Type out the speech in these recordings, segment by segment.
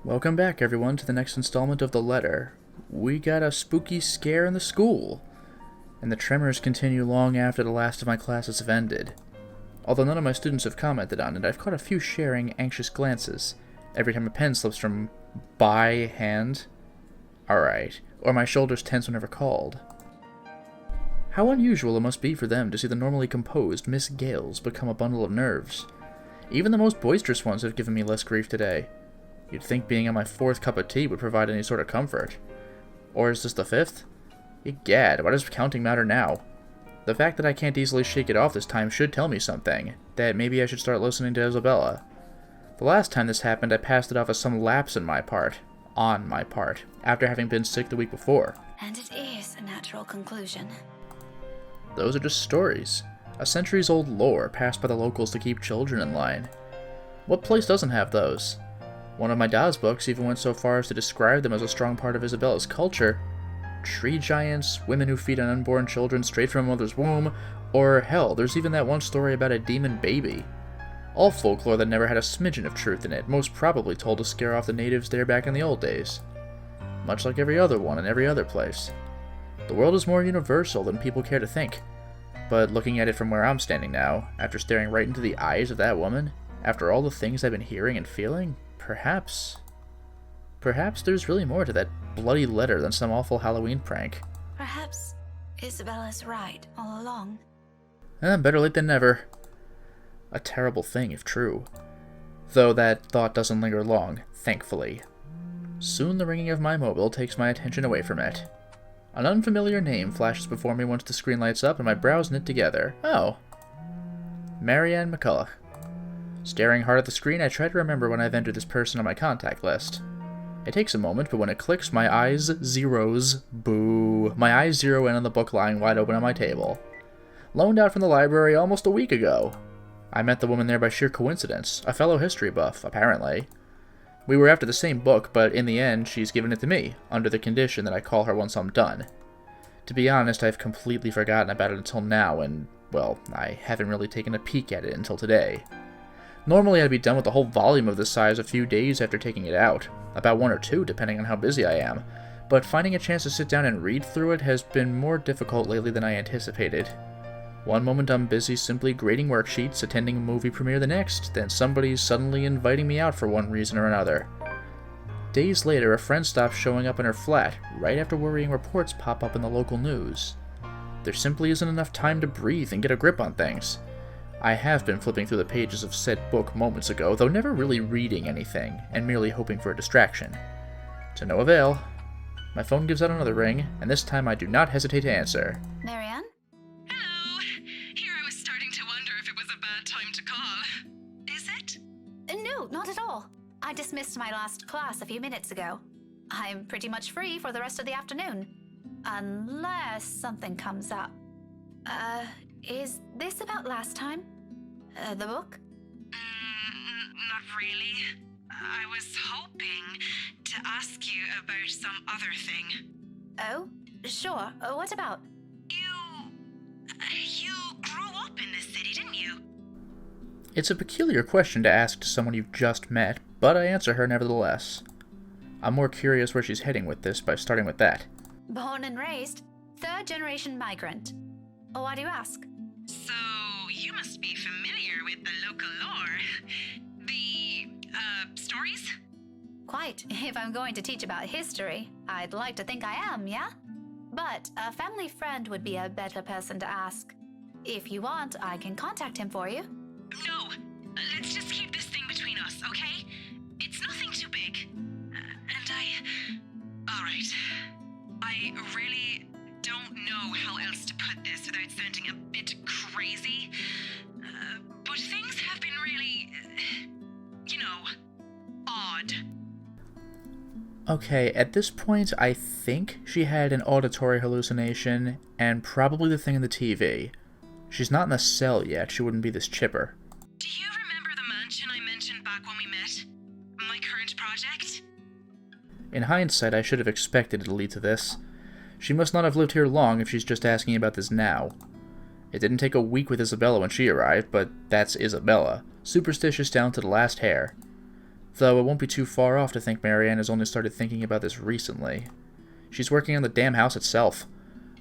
Welcome back, everyone, to the next installment of The Letter. We got a spooky scare in the school, and the tremors continue long after the last of my classes have ended. Although none of my students have commented on it, I've caught a few sharing anxious glances every time a pen slips from by hand. Alright, or my shoulders tense whenever called. How unusual it must be for them to see the normally composed Miss Gales become a bundle of nerves. Even the most boisterous ones have given me less grief today. You'd think being on my fourth cup of tea would provide any sort of comfort. Or is this the fifth? Egad, why does counting matter now? The fact that I can't easily shake it off this time should tell me something, that maybe I should start listening to Isabella. The last time this happened, I passed it off as some lapse on my part, after having been sick the week before. And it is a natural conclusion. Those are just stories, a centuries-old lore passed by the locals to keep children in line. What place doesn't have those? One of my Dawes books even went so far as to describe them as a strong part of Isabella's culture. Tree giants, women who feed on unborn children straight from a mother's womb, or hell, there's even that one story about a demon baby. All folklore that never had a smidgen of truth in it, most probably told to scare off the natives there back in the old days. Much like every other one in every other place. The world is more universal than people care to think. But looking at it from where I'm standing now, after staring right into the eyes of that woman, after all the things I've been hearing and feeling, Perhaps there's really more to that bloody letter than some awful Halloween prank. Perhaps Isabella's right all along. Better late than never. A terrible thing if true. Though that thought doesn't linger long, thankfully. Soon the ringing of my mobile takes my attention away from it. An unfamiliar name flashes before me once the screen lights up and my brows knit together. Oh. Marianne McCulloch. Staring hard at the screen, I try to remember when I've entered this person on my contact list. It takes a moment, but when it clicks, my eyes zeroes. Boo. My eyes zero in on the book lying wide open on my table. Loaned out from the library almost a week ago. I met the woman there by sheer coincidence, a fellow history buff, apparently. We were after the same book, but in the end, she's given it to me, under the condition that I call her once I'm done. To be honest, I've completely forgotten about it until now, and, well, I haven't really taken a peek at it until today. Normally I'd be done with the whole volume of this size a few days after taking it out, about one or two depending on how busy I am, but finding a chance to sit down and read through it has been more difficult lately than I anticipated. One moment I'm busy simply grading worksheets, attending a movie premiere the next, then somebody's suddenly inviting me out for one reason or another. Days later, a friend stops showing up in her flat, right after worrying reports pop up in the local news. There simply isn't enough time to breathe and get a grip on things. I have been flipping through the pages of said book moments ago, though never really reading anything, and merely hoping for a distraction. To no avail. My phone gives out another ring, and this time I do not hesitate to answer. Marianne? Hello. Here I was starting to wonder if it was a bad time to call. Is it? No, not at all. I dismissed my last class a few minutes ago. I'm pretty much free for the rest of the afternoon. Unless something comes up. Is this about last time? The book? Not really. I was hoping to ask you about some other thing. Oh, sure. What about? You grew up in this city, didn't you? It's a peculiar question to ask to someone you've just met, but I answer her nevertheless. I'm more curious where she's heading with this by starting with that. Born and raised, third-generation migrant. Why do you ask? So, you must be familiar with the local lore. The, stories? Quite. If I'm going to teach about history, I'd like to think I am, yeah? But a family friend would be a better person to ask. If you want, I can contact him for you. No, let's just keep this thing between us, okay? It's nothing too big. Alright. I really don't know how else to put this without sounding a bit crazy. But things have been really, odd. Okay, at this point, I think she had an auditory hallucination, and probably the thing in the TV. She's not in the cell yet, she wouldn't be this chipper. Do you remember the mansion I mentioned back when we met? My current project? In hindsight, I should have expected it to lead to this. She must not have lived here long if she's just asking about this now. It didn't take a week with Isabella when she arrived, but that's Isabella, superstitious down to the last hair. Though it won't be too far off to think Marianne has only started thinking about this recently. She's working on the damn house itself.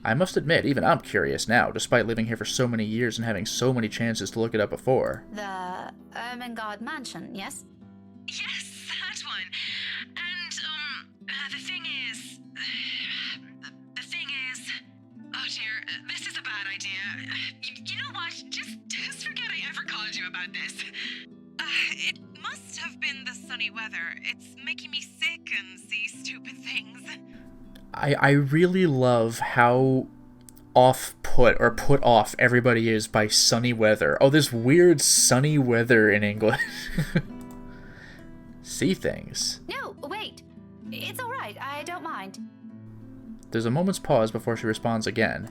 I must admit, even I'm curious now, despite living here for so many years and having so many chances to look it up before. The Ermengarde mansion, yes? Yes, that one. And, the thing is... Oh dear, this is a bad idea. You know what? Just forget I ever called you about this. It must have been the sunny weather. It's making me sick and see stupid things. I really love how off-put or put off everybody is by sunny weather. Oh, this weird sunny weather in England. See things. No, wait. It's alright, I don't mind. There's a moment's pause before she responds again.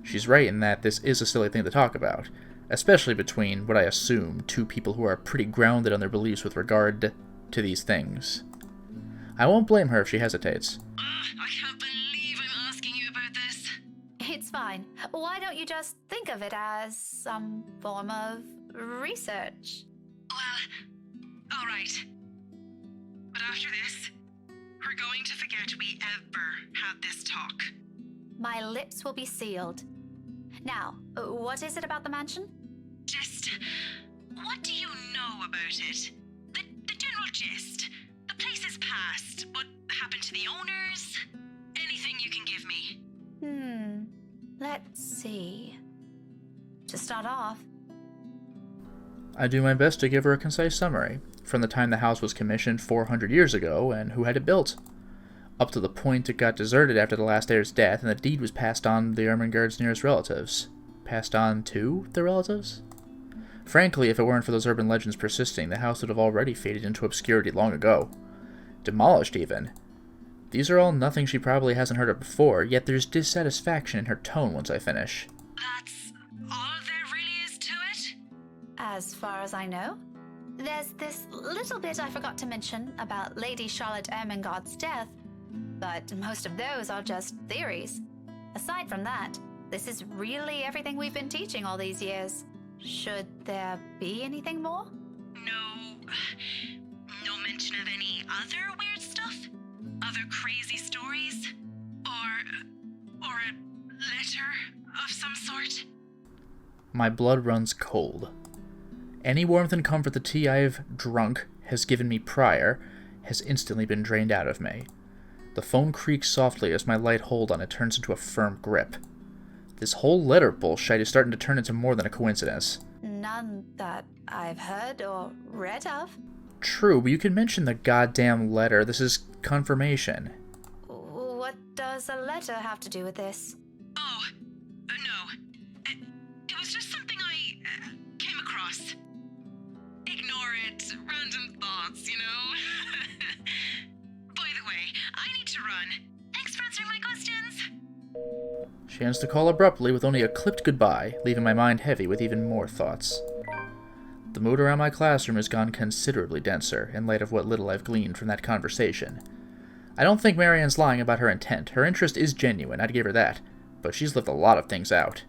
She's right in that this is a silly thing to talk about, especially between what I assume two people who are pretty grounded on their beliefs with regard to these things. I won't blame her if she hesitates. I can't believe I'm asking you about this. It's fine. Why don't you just think of it as some form of research? Well, alright. But after this, we're going to forget we ever had this talk. My lips will be sealed. Now, what is it about the mansion? Just, what do you know about it? The general gist. The place's past. What happened to the owners? Anything you can give me. Let's see. To start off, I do my best to give her a concise summary, from the time the house was commissioned 400 years ago and who had it built, up to the point it got deserted after the last heir's death and the deed was passed on to the Ermengarde's nearest relatives. Passed on to the relatives? Frankly, if it weren't for those urban legends persisting, the house would have already faded into obscurity long ago. Demolished, even. These are all nothing she probably hasn't heard of before, yet there's dissatisfaction in her tone once I finish. That's all there really is to it? as far as I know. There's this little bit I forgot to mention about Lady Charlotte Ermengarde's death, but most of those are just theories. Aside from that, this is really everything we've been teaching all these years. Should there be anything more? No mention of any other weird stuff? Other crazy stories? Or a letter of some sort? My blood runs cold. Any warmth and comfort the tea I have drunk has given me prior has instantly been drained out of me. The phone creaks softly as my light hold on it turns into a firm grip. This whole letter bullshit is starting to turn into more than a coincidence. None that I've heard or read of. True, but you can mention the goddamn letter. This is confirmation. What does a letter have to do with this? Oh, no. It was just something I came across. Ignore it. Random thoughts, you know? By the way, I need to run. Thanks for answering my questions. She ends the call abruptly with only a clipped goodbye, leaving my mind heavy with even more thoughts. The mood around my classroom has gone considerably denser, in light of what little I've gleaned from that conversation. I don't think Marianne's lying about her intent. Her interest is genuine, I'd give her that, but she's left a lot of things out.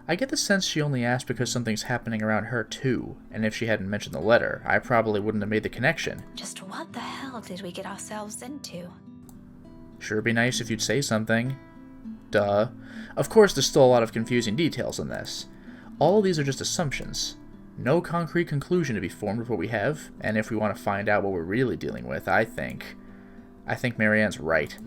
I get the sense she only asked because something's happening around her too, and if she hadn't mentioned the letter, I probably wouldn't have made the connection. Just what the hell did we get ourselves into? Sure be nice if you'd say something. Duh. Of course, there's still a lot of confusing details in this. All of these are just assumptions. No concrete conclusion to be formed with what we have, and if we want to find out what we're really dealing with, I think Marianne's right.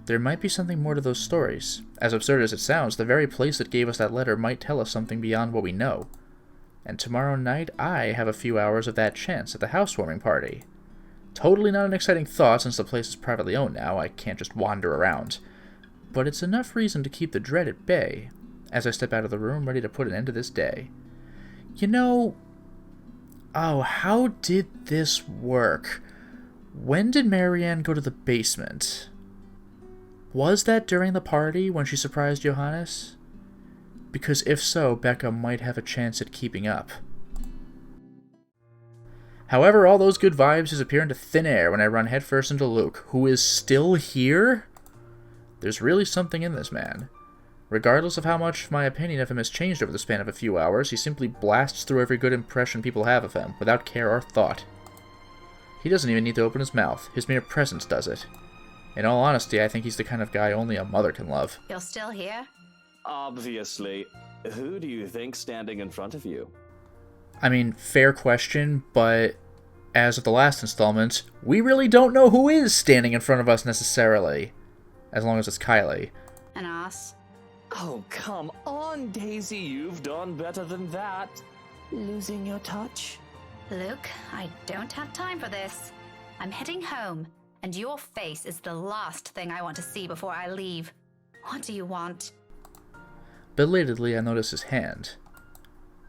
There might be something more to those stories. As absurd as it sounds, the very place that gave us that letter might tell us something beyond what we know. And tomorrow night, I have a few hours of that chance at the housewarming party. Totally not an exciting thought since the place is privately owned now, I can't just wander around. But it's enough reason to keep the dread at bay, as I step out of the room ready to put an end to this day. You know... Oh, how did this work? When did Marianne go to the basement? Was that during the party when she surprised Johannes? Because if so, Becca might have a chance at keeping up. However, all those good vibes disappear into thin air when I run headfirst into Luke, who is still here? There's really something in this man. Regardless of how much my opinion of him has changed over the span of a few hours, he simply blasts through every good impression people have of him, without care or thought. He doesn't even need to open his mouth. His mere presence does it. In all honesty, I think he's the kind of guy only a mother can love. You're still here? Obviously. Who do you think's standing in front of you? I mean, fair question, but as of the last installment, we really don't know who is standing in front of us necessarily. As long as it's Kylie. An ass. Oh, come on, Daisy. You've done better than that. Losing your touch? Luke, I don't have time for this. I'm heading home, and your face is the last thing I want to see before I leave. What do you want? Belatedly, I notice his hand.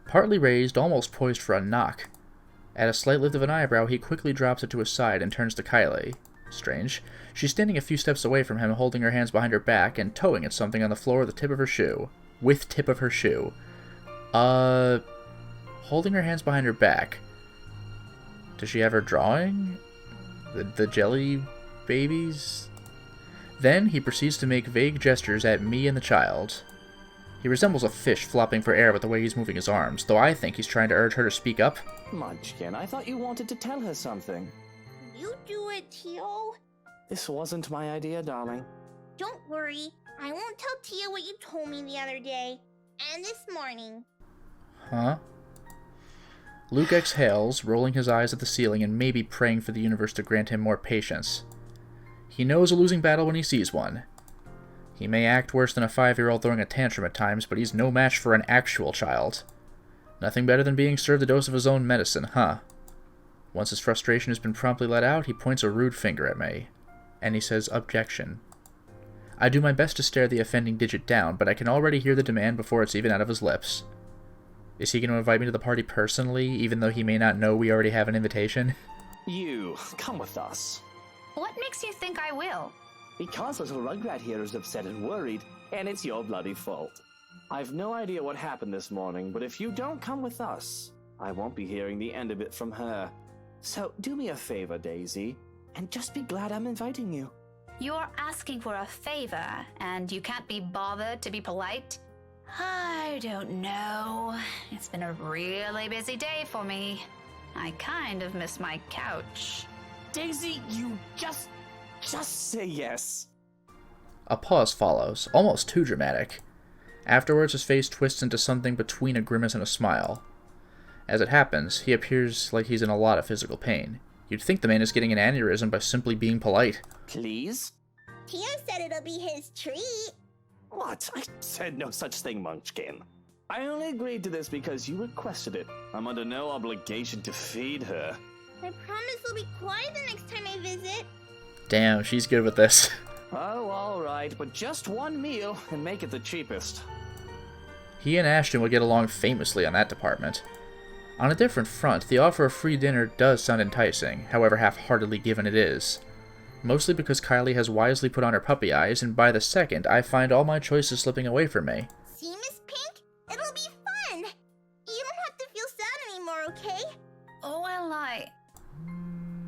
Partly raised, almost poised for a knock. At a slight lift of an eyebrow, he quickly drops it to his side and turns to Kylie. Strange. She's standing a few steps away from him, holding her hands behind her back and towing at something on the floor with the tip of her shoe. With tip of her shoe. Holding her hands behind her back. Does she have her drawing? The jelly babies? Then he proceeds to make vague gestures at me and the child. He resembles a fish flopping for air with the way he's moving his arms, though I think he's trying to urge her to speak up. Munchkin, I thought you wanted to tell her something. You do it, Tio. This wasn't my idea, darling. Don't worry. I won't tell Tia what you told me the other day. And this morning. Huh? Luke exhales, rolling his eyes at the ceiling and maybe praying for the universe to grant him more patience. He knows a losing battle when he sees one. He may act worse than a 5-year-old throwing a tantrum at times, but he's no match for an actual child. Nothing better than being served a dose of his own medicine, huh? Once his frustration has been promptly let out, he points a rude finger at me. And he says, objection. I do my best to stare the offending digit down, but I can already hear the demand before it's even out of his lips. Is he going to invite me to the party personally, even though he may not know we already have an invitation? You, come with us. What makes you think I will? Because little Rugrat here is upset and worried, and it's your bloody fault. I've no idea what happened this morning, but if you don't come with us, I won't be hearing the end of it from her. So do me a favor, Daisy, and just be glad I'm inviting you. You're asking for a favor, and you can't be bothered to be polite? I don't know. It's been a really busy day for me. I kind of miss my couch. Daisy, you just say yes. A pause follows, almost too dramatic. Afterwards, his face twists into something between a grimace and a smile. As it happens, he appears like he's in a lot of physical pain. You'd think the man is getting an aneurysm by simply being polite. Please? Tio said it'll be his treat. What? I said no such thing, Munchkin. I only agreed to this because you requested it. I'm under no obligation to feed her. I promise we'll be quiet the next time I visit. Damn, she's good with this. Oh, alright, but just one meal, and make it the cheapest. He and Ashton would get along famously on that department. On a different front, the offer of free dinner does sound enticing, however half-heartedly given it is. Mostly because Kylie has wisely put on her puppy eyes, and by the second, I find all my choices slipping away from me. See, Miss Pink? It'll be fun. You don't have to feel sad anymore, okay? Oh, well,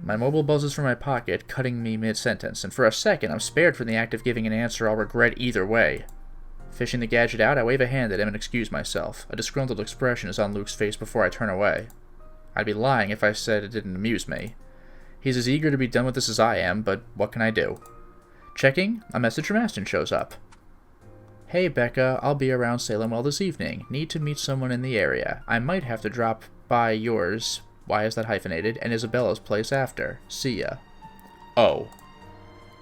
My mobile buzzes from my pocket, cutting me mid-sentence, and for a second I'm spared from the act of giving an answer I'll regret either way. Fishing the gadget out, I wave a hand at him and excuse myself. A disgruntled expression is on Luke's face before I turn away. I'd be lying if I said it didn't amuse me. He's as eager to be done with this as I am, but what can I do? Checking, a message from Ashton shows up. Hey Becca, I'll be around Salemwell this evening. Need to meet someone in the area. I might have to drop by yours, why is that hyphenated, and Isabella's place after. See ya. Oh.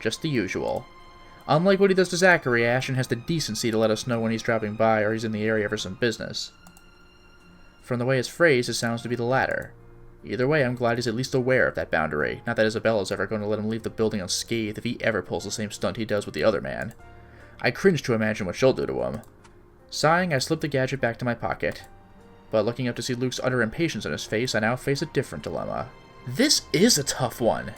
Just the usual. Unlike what he does to Zachary, Ashton has the decency to let us know when he's dropping by or he's in the area for some business. From the way it's phrased, it sounds to be the latter. Either way, I'm glad he's at least aware of that boundary. Not that Isabella's ever going to let him leave the building unscathed if he ever pulls the same stunt he does with the other man. I cringe to imagine what she'll do to him. Sighing, I slip the gadget back to my pocket. But looking up to see Luke's utter impatience on his face, I now face a different dilemma. This is a tough one!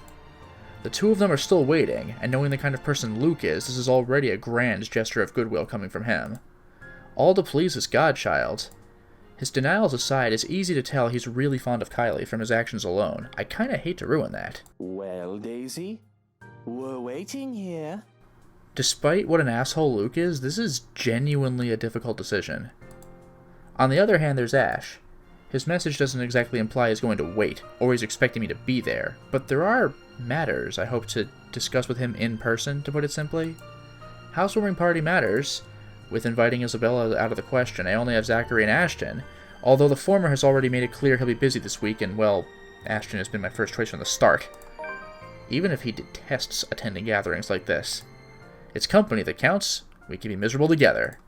The two of them are still waiting, and knowing the kind of person Luke is, this is already a grand gesture of goodwill coming from him. All to please his godchild. His denials aside, it's easy to tell he's really fond of Kylie from his actions alone. I kinda hate to ruin that. Well, Daisy, we're waiting here. Despite what an asshole Luke is, this is genuinely a difficult decision. On the other hand, there's Ash. His message doesn't exactly imply he's going to wait, or he's expecting me to be there, but there are matters I hope to discuss with him in person, to put it simply. Housewarming party matters. With inviting Isabella out of the question, I only have Zachary and Ashton, although the former has already made it clear he'll be busy this week, and, well, Ashton has been my first choice from the start. Even if he detests attending gatherings like this. It's company that counts. We can be miserable together.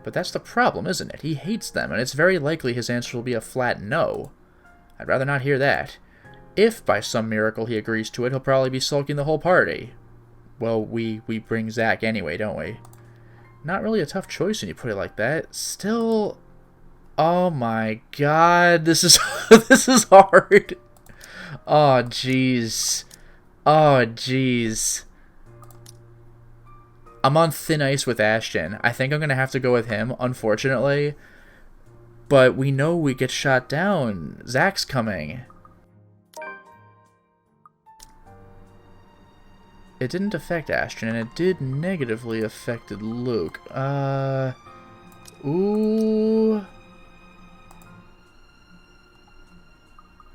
But that's the problem, isn't it? He hates them, and it's very likely his answer will be a flat no. I'd rather not hear that. If, by some miracle, he agrees to it, he'll probably be sulking the whole party. Well, we bring Zach anyway, don't we? Not really a tough choice when you put it like that. Still... Oh my god, this is this is hard. Oh jeez. Oh jeez. I'm on thin ice with Ashton. I think I'm gonna have to go with him, unfortunately. But we know we get shot down. Zach's coming. It didn't affect Ashton, and it did negatively affected Luke. Ooh.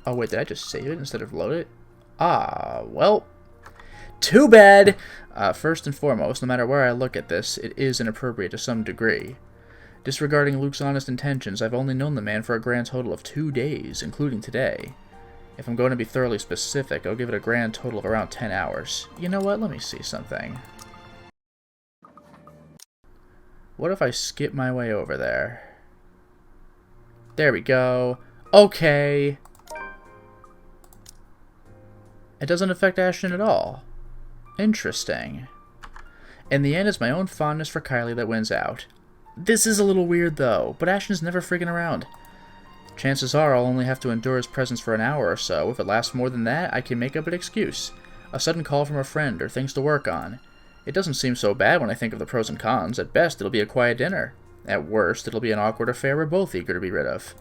Oh, wait, did I just save it instead of load it? Ah, well, too bad! First and foremost, no matter where I look at this, it is inappropriate to some degree. Disregarding Luke's honest intentions, I've only known the man for a grand total of 2 days, including today. If I'm going to be thoroughly specific, I'll give it a grand total of around 10 hours. You know what? Let me see something. What if I skip my way over there? There we go. Okay. It doesn't affect Ashton at all. Interesting. In the end, it's my own fondness for Kylie that wins out. This is a little weird, though, but Ashton's never freaking around. Chances are I'll only have to endure his presence for an hour or so. If it lasts more than that, I can make up an excuse. A sudden call from a friend, or things to work on. It doesn't seem so bad when I think of the pros and cons. At best, it'll be a quiet dinner. At worst, it'll be an awkward affair we're both eager to be rid of.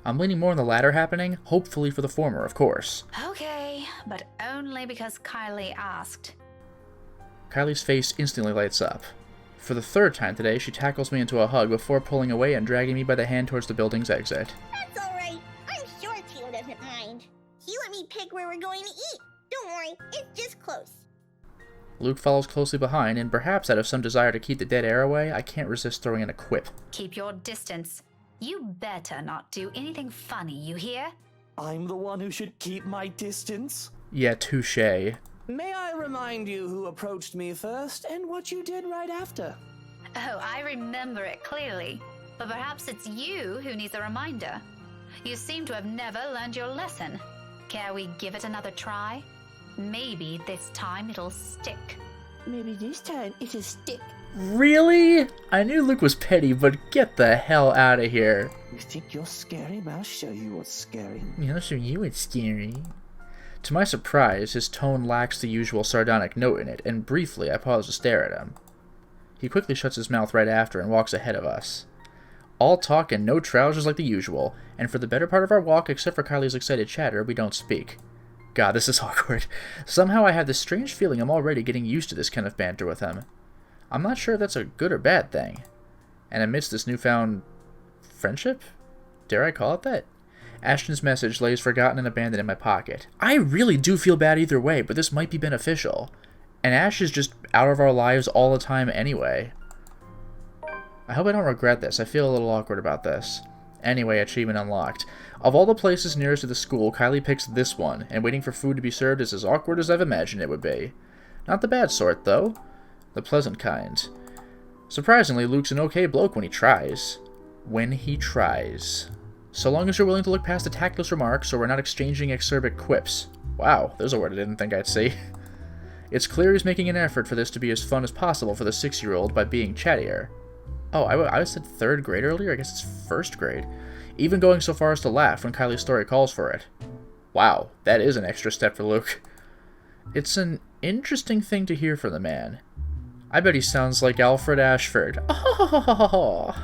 I'm leaning more on the latter happening, hopefully for the former, of course. Okay, but only because Kylie asked. Kylie's face instantly lights up. For the third time today, she tackles me into a hug before pulling away and dragging me by the hand towards the building's exit. That's alright. I'm sure Tio doesn't mind. He let me pick where we're going to eat. Don't worry, it's just close. Luke follows closely behind, and perhaps out of some desire to keep the dead air away, I can't resist throwing in a quip. Keep your distance. You better not do anything funny, you hear? I'm the one who should keep my distance. Yeah, touche. May I remind you who approached me first and what you did right after? Oh, I remember it clearly. But perhaps it's you who needs a reminder. You seem to have never learned your lesson. Care we give it another try? Maybe this time it'll stick. Maybe this time it'll stick. Really? I knew Luke was petty, but get the hell out of here. You think you're scary? I'll show you what's scary. I'll show you what's scary. To my surprise, his tone lacks the usual sardonic note in it, and briefly I pause to stare at him. He quickly shuts his mouth right after and walks ahead of us. All talk and no trousers like the usual, and for the better part of our walk, except for Kylie's excited chatter, we don't speak. God, this is awkward. Somehow I have this strange feeling I'm already getting used to this kind of banter with him. I'm not sure if that's a good or bad thing. And amidst this newfound friendship? Dare I call it that? Ashton's message lays forgotten and abandoned in my pocket. I really do feel bad either way, but this might be beneficial. And Ash is just out of our lives all the time anyway. I hope I don't regret this. I feel a little awkward about this. Anyway, achievement unlocked. Of all the places nearest to the school, Kylie picks this one, and waiting for food to be served is as awkward as I've imagined it would be. Not the bad sort, though. The pleasant kind. Surprisingly, Luke's an okay bloke when he tries. When he tries. So long as you're willing to look past the tactless remarks, or we're not exchanging acerbic quips. Wow, there's a word I didn't think I'd see. It's clear he's making an effort for this to be as fun as possible for the 6-year-old by being chattier. Oh, I said 3rd grade earlier? I guess it's 1st grade. Even going so far as to laugh when Kylie's story calls for it. Wow, that is an extra step for Luke. It's an interesting thing to hear from the man. I bet he sounds like Alfred Ashford. Oh.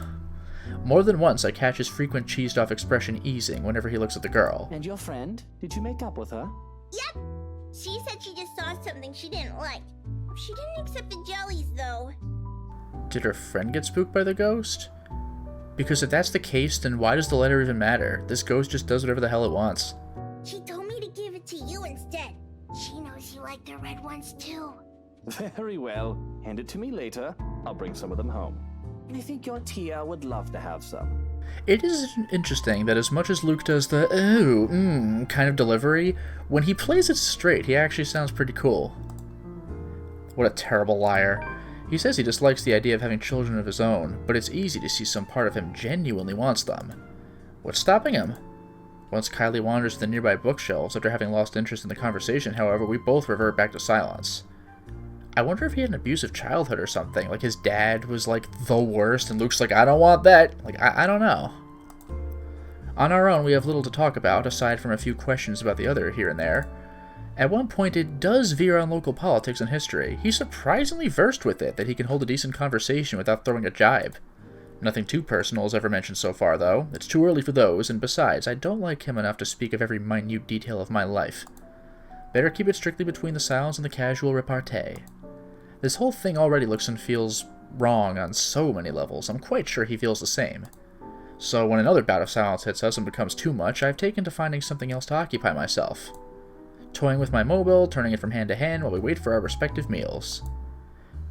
More than once, I catch his frequent cheesed-off expression easing whenever he looks at the girl. And your friend? Did you make up with her? Yep. She said she just saw something she didn't like. She didn't accept the jellies, though. Did her friend get spooked by the ghost? Because if that's the case, then why does the letter even matter? This ghost just does whatever the hell it wants. She told me to give it to you instead. She knows you like the red ones too. Very well. Hand it to me later. I'll bring some of them home. I think your Tia would love to have some. It is interesting that as much as Luke does the kind of delivery, when he plays it straight, he actually sounds pretty cool. What a terrible liar. He says he dislikes the idea of having children of his own, but it's easy to see some part of him genuinely wants them. What's stopping him? Once Kylie wanders to the nearby bookshelves after having lost interest in the conversation, however, we both revert back to silence. I wonder if he had an abusive childhood or something, like his dad was like the worst and Luke's like, I don't want that. Like, I don't know. On our own, we have little to talk about, aside from a few questions about the other here and there. At one point, it does veer on local politics and history. He's surprisingly versed with it, that he can hold a decent conversation without throwing a jibe. Nothing too personal is ever mentioned so far, though. It's too early for those, and besides, I don't like him enough to speak of every minute detail of my life. Better keep it strictly between the sounds and the casual repartee. This whole thing already looks and feels wrong on so many levels. I'm quite sure he feels the same. So when another bout of silence hits us and becomes too much, I've taken to finding something else to occupy myself. Toying with my mobile, turning it from hand to hand while we wait for our respective meals.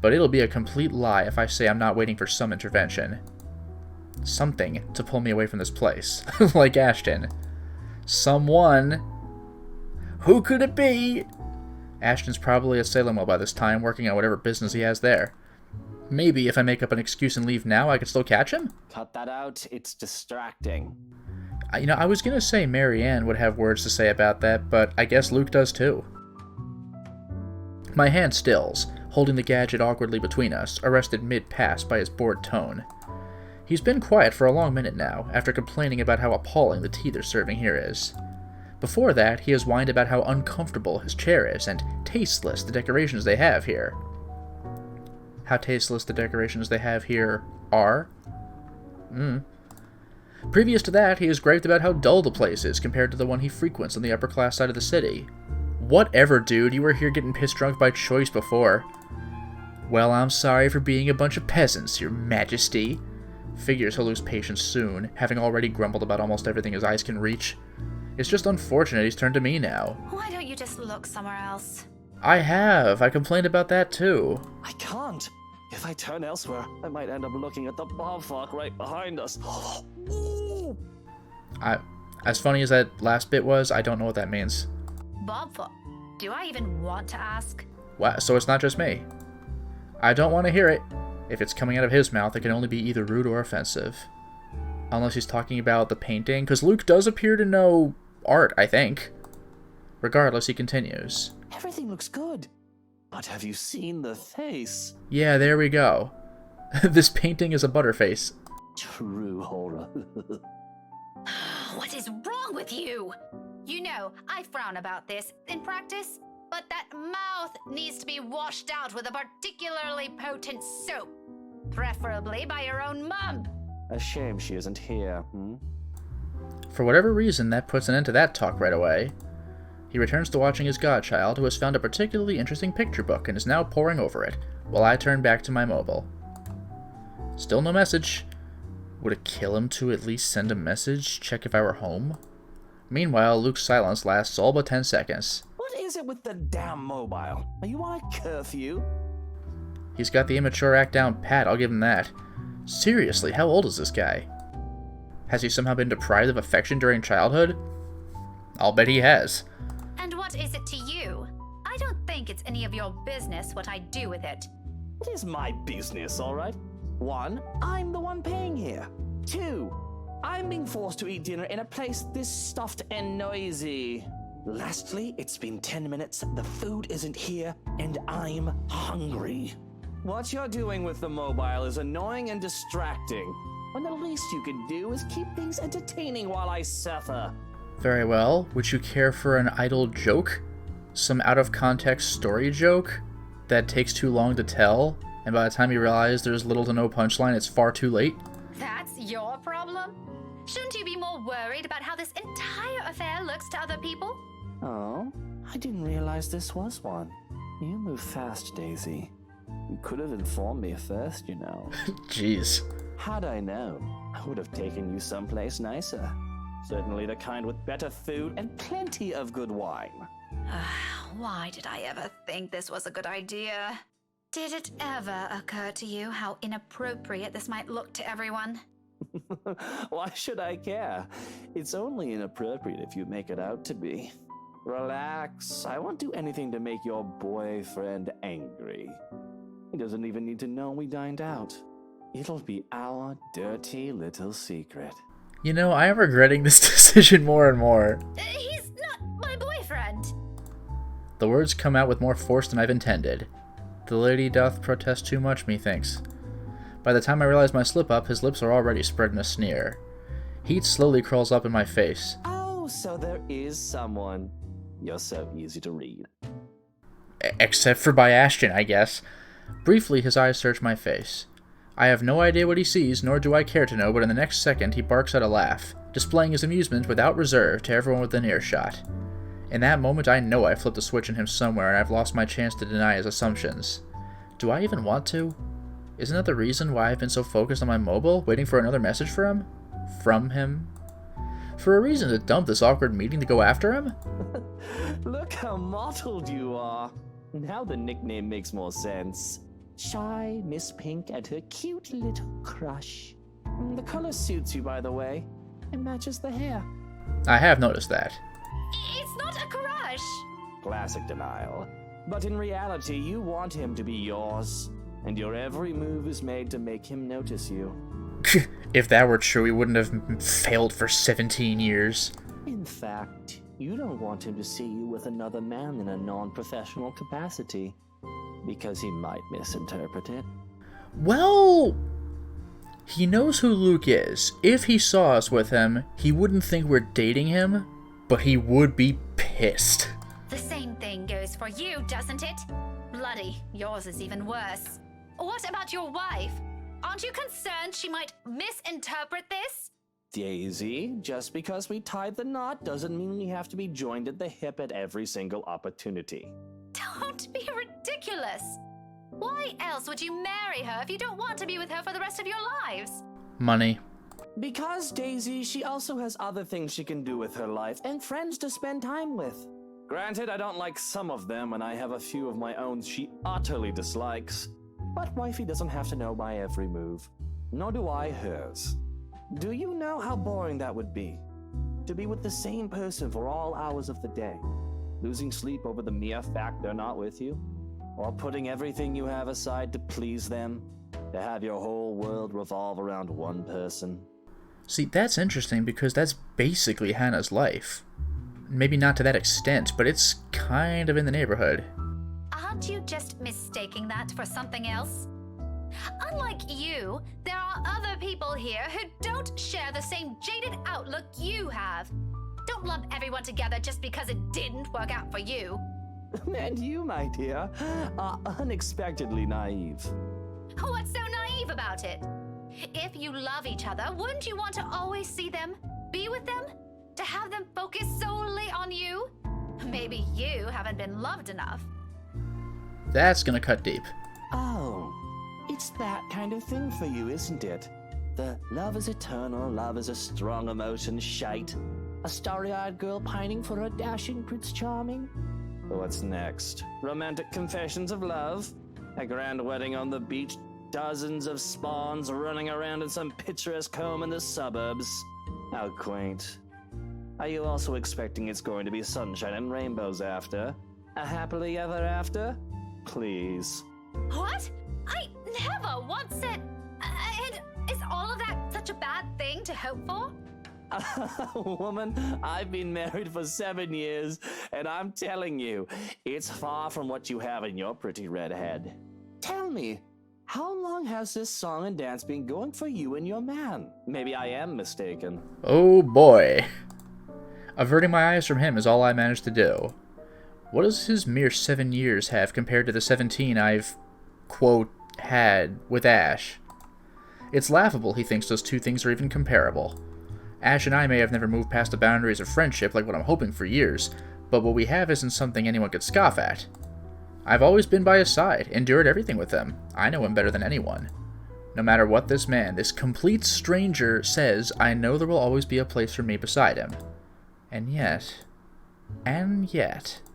But it'll be a complete lie if I say I'm not waiting for some intervention. Something to pull me away from this place. Like Ashton. Someone. Who could it be? Ashton's probably at Salem by this time, working on whatever business he has there. Maybe if I make up an excuse and leave now, I could still catch him? Cut that out. It's distracting. I was gonna say Marianne would have words to say about that, but I guess Luke does too. My hand stills, holding the gadget awkwardly between us, arrested mid-pass by his bored tone. He's been quiet for a long minute now, after complaining about how appalling the tea they're serving here is. Before that, he has whined about how uncomfortable his chair is, and tasteless the decorations they have here. How tasteless the decorations they have here are? Previous to that, he has griped about how dull the place is compared to the one he frequents on the upper-class side of the city. Whatever, dude, you were here getting pissed drunk by choice before. Well, I'm sorry for being a bunch of peasants, your majesty. Figures he'll lose patience soon, having already grumbled about almost everything his eyes can reach. It's just unfortunate he's turned to me now. Why don't you just look somewhere else? I have. I complained about that too. I can't. If I turn elsewhere, I might end up looking at the bobfuck right behind us. As funny as that last bit was, I don't know what that means. Bobfoot? Do I even want to ask? Wow, so it's not just me. I don't want to hear it. If it's coming out of his mouth, it can only be either rude or offensive. Unless he's talking about the painting, because Luke does appear to know art, I think. Regardless, he continues. Everything looks good. But have you seen the face? Yeah, there we go. This painting is a butterface. True horror. What is wrong with you? You know, I frown about this in practice, but that mouth needs to be washed out with a particularly potent soap. Preferably by your own mum. A shame she isn't here, For whatever reason, that puts an end to that talk right away. He returns to watching his godchild, who has found a particularly interesting picture book and is now poring over it, while I turn back to my mobile. Still no message. Would it kill him to at least send a message, check if I were home? Meanwhile, Luke's silence lasts all but 10 seconds. What is it with the damn mobile? Are you on a curfew? He's got the immature act down pat, I'll give him that. Seriously, how old is this guy? Has he somehow been deprived of affection during childhood? I'll bet he has. And what is it to you? I don't think it's any of your business what I do with it. It is my business, alright? 1, I'm the one paying here. 2, I'm being forced to eat dinner in a place this stuffed and noisy. Lastly, it's been 10 minutes, the food isn't here, and I'm hungry. What you're doing with the mobile is annoying and distracting, when the least you can do is keep things entertaining while I suffer. Very well. Would you care for an idle joke? Some out-of-context story joke that takes too long to tell, and by the time you realize there's little to no punchline, it's far too late? That's your problem? Shouldn't you be more worried about how this entire affair looks to other people? Oh, I didn't realize this was one. You move fast, Daisy. You could have informed me first, you know. Jeez. Had I known, I would have taken you someplace nicer. Certainly the kind with better food and plenty of good wine. Why did I ever think this was a good idea? Did it ever occur to you how inappropriate this might look to everyone? Why should I care? It's only inappropriate if you make it out to be. Relax, I won't do anything to make your boyfriend angry. He doesn't even need to know we dined out. It'll be our dirty little secret. You know, I am regretting this decision more and more. He's not my boyfriend! The words come out with more force than I've intended. The lady doth protest too much, methinks. By the time I realize my slip-up, his lips are already spread in a sneer. Heat slowly crawls up in my face. Oh, so there is someone. You're so easy to read. Except for by Ashton, I guess. Briefly, his eyes search my face. I have no idea what he sees, nor do I care to know, but in the next second he barks out a laugh, displaying his amusement without reserve to everyone within earshot. In that moment, I know I flipped a switch in him somewhere, and I've lost my chance to deny his assumptions. Do I even want to? Isn't that the reason why I've been so focused on my mobile, waiting for another message for him? From him? For a reason to dump this awkward meeting to go after him? Look how mottled you are. Now the nickname makes more sense. Shy Miss Pink and her cute little crush. The color suits you, by the way. It matches the hair. I have noticed that. It's not a crush! Classic denial. But in reality, you want him to be yours. And your every move is made to make him notice you. If that were true, he wouldn't have failed for 17 years. In fact, you don't want him to see you with another man in a non-professional capacity. Because he might misinterpret it. Well, he knows who Luke is. If he saw us with him, he wouldn't think we're dating him, but he would be pissed. The same thing goes for you, doesn't it? Bloody, yours is even worse. What about your wife? Aren't you concerned she might misinterpret this? Daisy, just because we tied the knot doesn't mean we have to be joined at the hip at every single opportunity. Don't be ridiculous. Why else would you marry her if you don't want to be with her for the rest of your lives? Money. Because, Daisy, she also has other things she can do with her life and friends to spend time with. Granted, I don't like some of them, and I have a few of my own she utterly dislikes. But wifey doesn't have to know my every move. Nor do I hers. Do you know how boring that would be? To be with the same person for all hours of the day, losing sleep over the mere fact they're not with you, or putting everything you have aside to please them, to have your whole world revolve around one person. See, that's interesting because that's basically Hannah's life. Maybe not to that extent, but it's kind of in the neighborhood. Aren't you just mistaking that for something else? Unlike you, there are other people here who don't share the same jaded outlook you have. Don't lump everyone together just because it didn't work out for you. And you, my dear, are unexpectedly naive. What's so naive about it? If you love each other, wouldn't you want to always see them, be with them, to have them focus solely on you? Maybe you haven't been loved enough. That's gonna cut deep. Oh, it's that kind of thing for you, isn't it? The love is eternal, love is a strong emotion shite. A starry-eyed girl pining for her dashing Prince Charming? What's next? Romantic confessions of love? A grand wedding on the beach? Dozens of spawns running around in some picturesque home in the suburbs? How quaint. Are you also expecting it's going to be sunshine and rainbows after? A happily ever after? Please. What? I never once said... And is all of that such a bad thing to hope for? Woman, I've been married for 7 years, and I'm telling you, it's far from what you have in your pretty red head. Tell me, how long has this song and dance been going for you and your man? Maybe I am mistaken. Oh boy. Averting my eyes from him is all I managed to do. What does his mere 7 years have compared to the 17 I've, quote, had with Ash? It's laughable he thinks those two things are even comparable. Ash and I may have never moved past the boundaries of friendship like what I'm hoping for years, but what we have isn't something anyone could scoff at. I've always been by his side, endured everything with him. I know him better than anyone. No matter what this man, this complete stranger, says, I know there will always be a place for me beside him. And yet...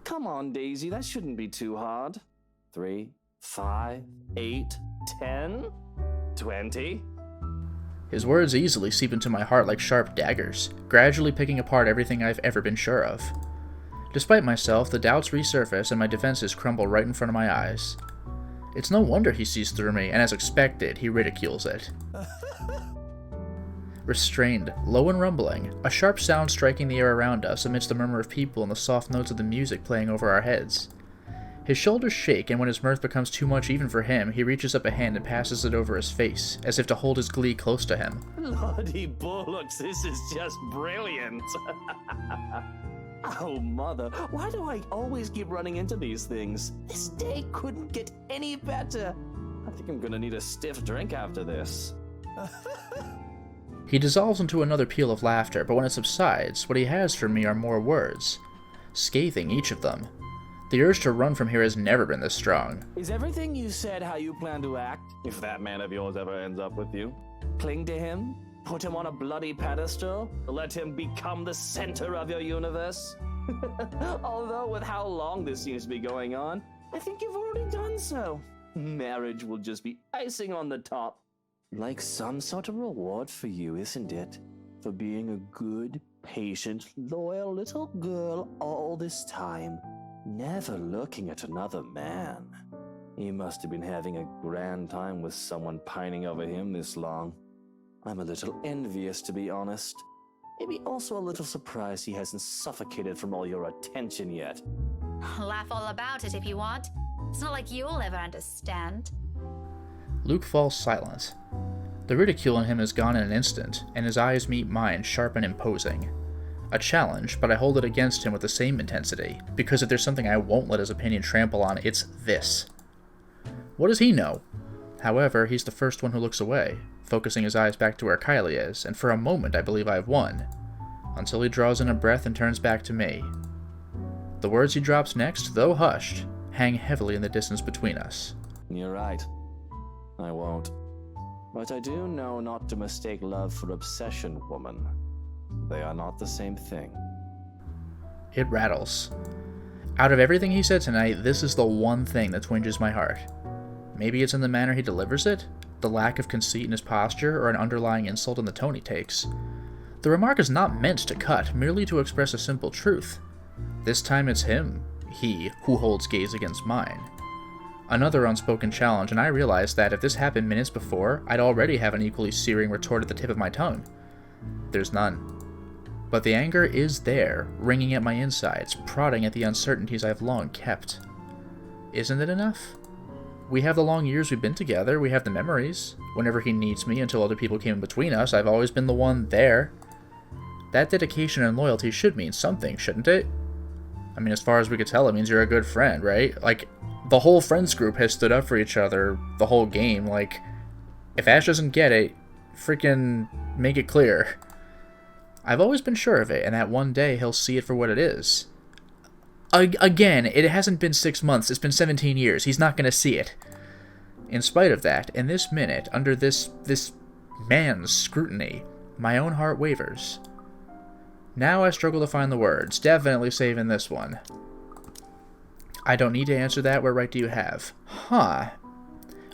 Come on, Daisy, that shouldn't be too hard. 3, 5, 8, 10, 20. His words easily seep into my heart like sharp daggers, gradually picking apart everything I've ever been sure of. Despite myself, the doubts resurface and my defenses crumble right in front of my eyes. It's no wonder he sees through me, and as expected, he ridicules it. Restrained, low and rumbling, a sharp sound striking the air around us amidst the murmur of people and the soft notes of the music playing over our heads. His shoulders shake, and when his mirth becomes too much even for him, he reaches up a hand and passes it over his face, as if to hold his glee close to him. Lordy bullocks, this is just brilliant. Oh, mother, why do I always keep running into these things? This day couldn't get any better. I think I'm gonna need a stiff drink after this. He dissolves into another peal of laughter, but when it subsides, what he has for me are more words. Scathing, each of them. The urge to run from here has never been this strong. Is everything you said how you plan to act, if that man of yours ever ends up with you? Cling to him? Put him on a bloody pedestal? Let him become the center of your universe? Although with how long this seems to be going on, I think you've already done so. Marriage will just be icing on the top. Like some sort of reward for you, isn't it? For being a good, patient, loyal little girl all this time, never looking at another man. He must have been having a grand time with someone pining over him this long. I'm a little envious, to be honest. Maybe also a little surprised he hasn't suffocated from all your attention yet. Laugh all about it if you want. It's not like you'll ever understand. Luke falls silent. The ridicule in him is gone in an instant, and his eyes meet mine, sharp and imposing. A challenge, but I hold it against him with the same intensity, because if there's something I won't let his opinion trample on, it's this. What does he know? However, he's the first one who looks away, focusing his eyes back to where Kylie is, and for a moment I believe I've won, until he draws in a breath and turns back to me. The words he drops next, though hushed, hang heavily in the distance between us. You're right. I won't. But I do know not to mistake love for obsession, woman. They are not the same thing. It rattles. Out of everything he said tonight, this is the one thing that twinges my heart. Maybe it's in the manner he delivers it, the lack of conceit in his posture, or an underlying insult in the tone he takes. The remark is not meant to cut, merely to express a simple truth. This time it's he, who holds gaze against mine. Another unspoken challenge, and I realized that if this happened minutes before, I'd already have an equally searing retort at the tip of my tongue. There's none. But the anger is there, ringing at my insides, prodding at the uncertainties I've long kept. Isn't it enough? We have the long years we've been together, we have the memories. Whenever he needs me until other people came in between us, I've always been the one there. That dedication and loyalty should mean something, shouldn't it? I mean, as far as we could tell, it means you're a good friend, right? Like, the whole friends group has stood up for each other the whole game. Like, if Ash doesn't get it, freaking make it clear. I've always been sure of it, and that one day he'll see it for what it is. Again, it hasn't been 6 months, it's been 17 years. He's not going to see it. In spite of that, in this minute, under this man's scrutiny, my own heart wavers. Now I struggle to find the words, definitely saving this one. I don't need to answer that, what right do you have? Huh.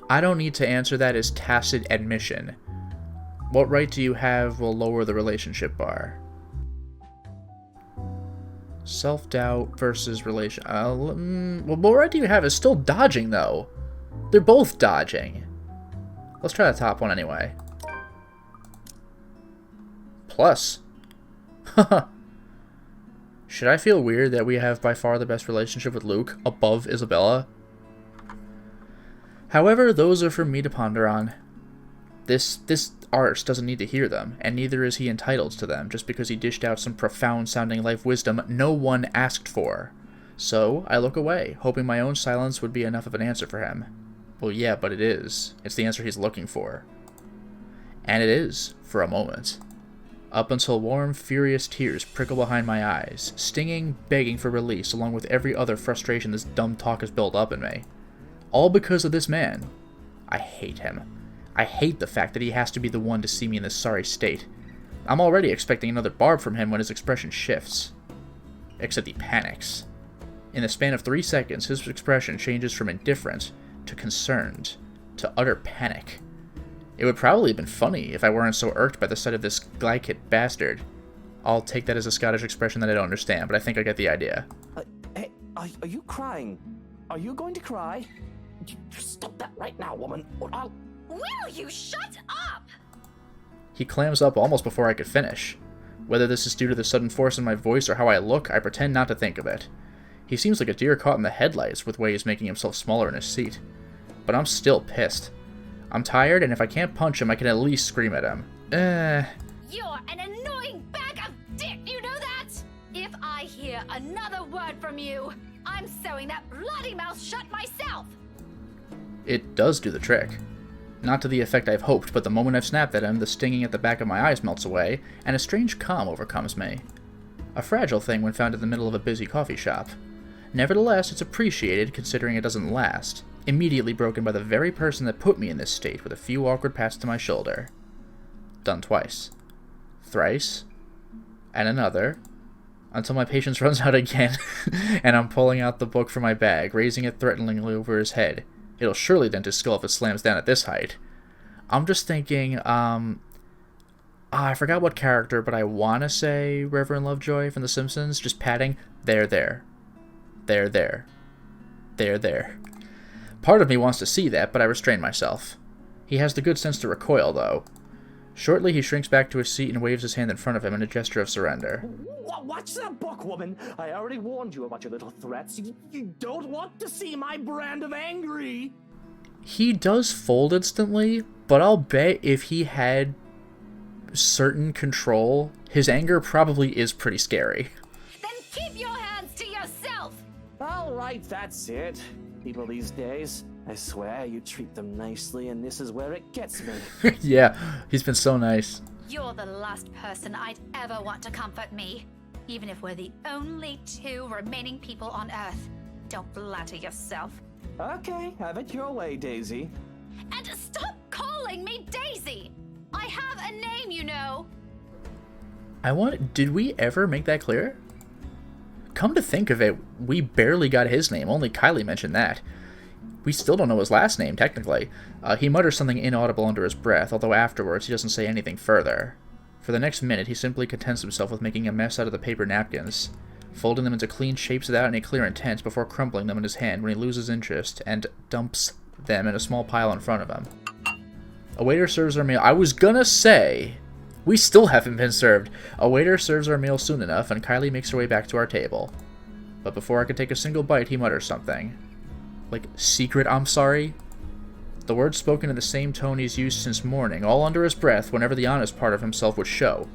I don't need to answer that as tacit admission. What right do you have will lower the relationship bar. Self-doubt versus relation... well, what right do you have is still dodging, though. They're both dodging. Let's try the top one anyway. Plus. Should I feel weird that we have by far the best relationship with Luke, above Isabella? However, those are for me to ponder on. This arse doesn't need to hear them, and neither is he entitled to them just because he dished out some profound-sounding life wisdom no one asked for. So, I look away, hoping my own silence would be enough of an answer for him. Well, yeah, but it is. It's the answer he's looking for. And it is, for a moment. Up until warm, furious tears prickle behind my eyes, stinging, begging for release, along with every other frustration this dumb talk has built up in me. All because of this man. I hate him. I hate the fact that he has to be the one to see me in this sorry state. I'm already expecting another barb from him when his expression shifts. Except he panics. In the span of 3 seconds, his expression changes from indifferent to concerned to utter panic. It would probably have been funny if I weren't so irked by the sight of this glycate bastard. I'll take that as a Scottish expression that I don't understand, but I think I get the idea. Hey, are you crying? Are you going to cry? Stop that right now, woman, or I'll... Will you shut up? He clams up almost before I could finish. Whether this is due to the sudden force in my voice or how I look, I pretend not to think of it. He seems like a deer caught in the headlights with the way he's making himself smaller in his seat. But I'm still pissed. I'm tired, and if I can't punch him, I can at least scream at him. You're an annoying bag of dick, you know that? If I hear another word from you, I'm sewing that bloody mouth shut myself! It does do the trick. Not to the effect I've hoped, but the moment I've snapped at him, the stinging at the back of my eyes melts away, and a strange calm overcomes me. A fragile thing when found in the middle of a busy coffee shop. Nevertheless, it's appreciated considering it doesn't last, immediately broken by the very person that put me in this state with a few awkward pats to my shoulder. Done twice. Thrice. And another. Until my patience runs out again, and I'm pulling out the book from my bag, raising it threateningly over his head. It'll surely dent his skull if it slams down at this height. I'm just thinking, I forgot what character, but I want to say Reverend Lovejoy from The Simpsons, just patting, there. There. Part of me wants to see that, but I restrain myself. He has the good sense to recoil, though. Shortly, he shrinks back to his seat and waves his hand in front of him in a gesture of surrender. Watch that book, woman! I already warned you about your little threats. You don't want to see my brand of angry! He does fold instantly, but I'll bet if he had certain control, his anger probably is pretty scary. Then keep your hands to yourself! Alright, that's it. People these days, I swear you treat them nicely, and this is where it gets me. Yeah, he's been so nice. You're the last person I'd ever want to comfort me, even if we're the only 2 remaining people on Earth. Don't flatter yourself. Okay, have it your way, Daisy. And stop calling me Daisy! I have a name, you know! Did we ever make that clear? Come to think of it, we barely got his name, only Kylie mentioned that. We still don't know his last name, technically. He mutters something inaudible under his breath, although afterwards he doesn't say anything further. For the next minute, he simply contents himself with making a mess out of the paper napkins, folding them into clean shapes without any clear intent before crumpling them in his hand when he loses interest, and dumps them in a small pile in front of him. A waiter serves our meal. I was gonna say, we still haven't been served. A waiter serves our meal soon enough, and Kylie makes her way back to our table. But before I could take a single bite, he mutters something. Like, secret I'm sorry? The words spoken in the same tone he's used since morning, all under his breath whenever the honest part of himself would show.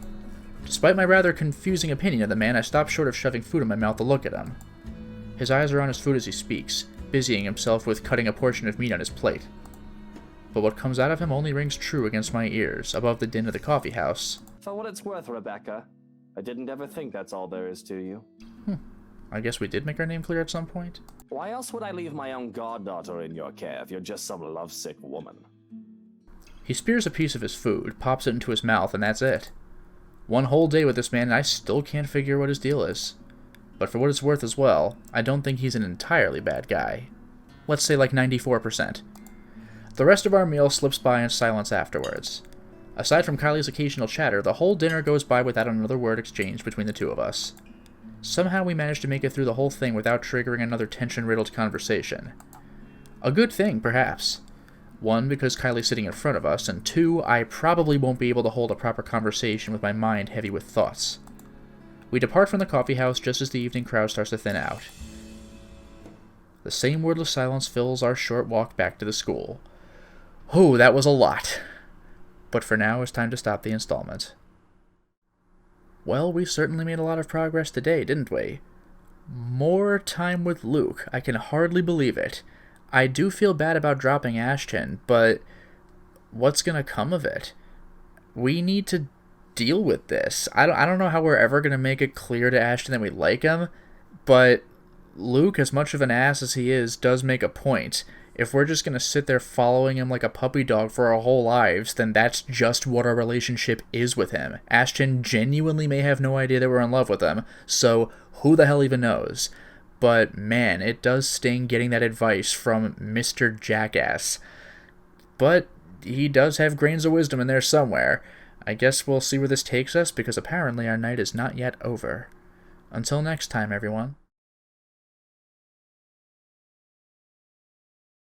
Despite my rather confusing opinion of the man, I stop short of shoving food in my mouth to look at him. His eyes are on his food as he speaks, busying himself with cutting a portion of meat on his plate. But what comes out of him only rings true against my ears, above the din of the coffee house. For what it's worth, Rebecca, I didn't ever think that's all there is to you. I guess we did make our name clear at some point. Why else would I leave my own goddaughter in your care if you're just some lovesick woman? He spears a piece of his food, pops it into his mouth, and that's it. One whole day with this man, and I still can't figure what his deal is. But for what it's worth as well, I don't think he's an entirely bad guy. Let's say like 94%. The rest of our meal slips by in silence afterwards. Aside from Kylie's occasional chatter, the whole dinner goes by without another word exchanged between the two of us. Somehow we managed to make it through the whole thing without triggering another tension-riddled conversation. A good thing, perhaps. 1, because Kylie's sitting in front of us, and 2, I probably won't be able to hold a proper conversation with my mind heavy with thoughts. We depart from the coffee house just as the evening crowd starts to thin out. The same wordless silence fills our short walk back to the school. Oh, that was a lot. But for now, it's time to stop the installment. Well, we certainly made a lot of progress today, didn't we? More time with Luke. I can hardly believe it. I do feel bad about dropping Ashton, but what's gonna come of it? We need to deal with this. I don't know how we're ever gonna make it clear to Ashton that we like him, but Luke, as much of an ass as he is, does make a point. If we're just going to sit there following him like a puppy dog for our whole lives, then that's just what our relationship is with him. Ashton genuinely may have no idea that we're in love with him, so who the hell even knows? But man, it does sting getting that advice from Mr. Jackass. But he does have grains of wisdom in there somewhere. I guess we'll see where this takes us, because apparently our night is not yet over. Until next time, everyone.